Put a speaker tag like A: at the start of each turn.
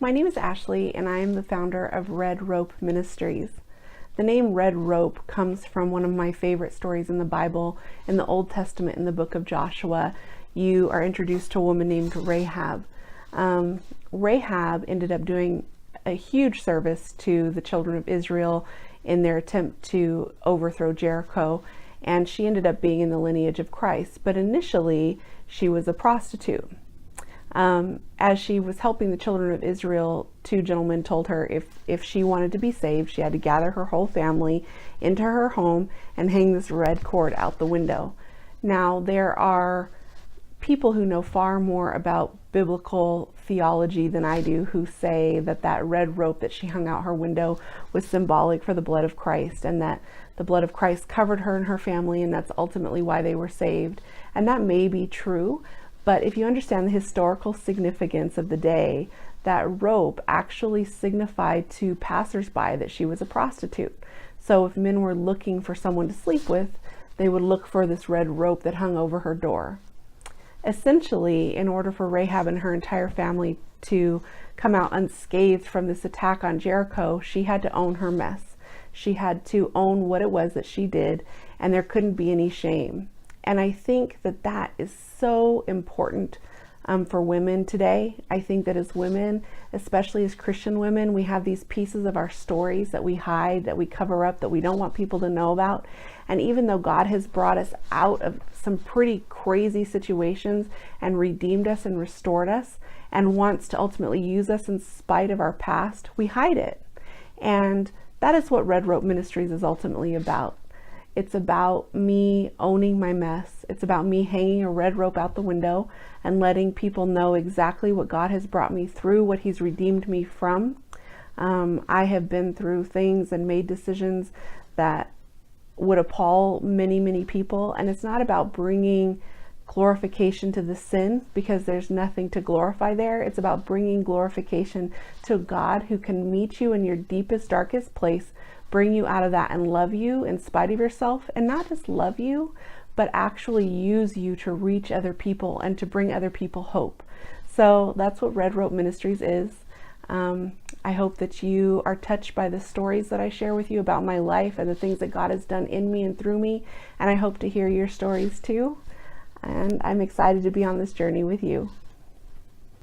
A: My name is Ashley, and I am the founder of Red Rope Ministries. The name Red Rope comes from one of my favorite stories in the Bible. In the Old Testament, in the book of Joshua, you are introduced to a woman named Rahab. Rahab ended up doing a huge service to the children of Israel in their attempt to overthrow Jericho, and she ended up being in the lineage of Christ. But initially, she was a prostitute. As she was helping the children of Israel, two gentlemen told her if she wanted to be saved, she had to gather her whole family into her home and hang this red cord out the window. Now, there are people who know far more about biblical theology than I do who say that that red rope that she hung out her window was symbolic for the blood of Christ, and that the blood of Christ covered her and her family, and that's ultimately why they were saved. And that may be true. But if you understand the historical significance of the day, that rope actually signified to passersby that she was a prostitute. So if men were looking for someone to sleep with, they would look for this red rope that hung over her door. Essentially, in order for Rahab and her entire family to come out unscathed from this attack on Jericho, she had to own her mess. She had to own what it was that she did, and there couldn't be any shame. And I think that that is so important for women today. I think that as women, especially as Christian women, we have these pieces of our stories that we hide, that we cover up, that we don't want people to know about. And even though God has brought us out of some pretty crazy situations and redeemed us and restored us and wants to ultimately use us in spite of our past, we hide it. And that is what Red Rope Ministries is ultimately about. It's about me owning my mess. It's about me hanging a red rope out the window and letting people know exactly what God has brought me through, what He's redeemed me from. I have been through things and made decisions that would appall many, many people. And it's not about bringing glorification to the sin, because there's nothing to glorify there. It's about bringing glorification to God, who can meet you in your deepest, darkest place, bring you out of that and love you in spite of yourself, and not just love you, but actually use you to reach other people and to bring other people hope. So that's what Red Rope Ministries is. I hope that you are touched by the stories that I share with you about my life and the things that God has done in me and through me. And I hope to hear your stories too. And I'm excited to be on this journey with you.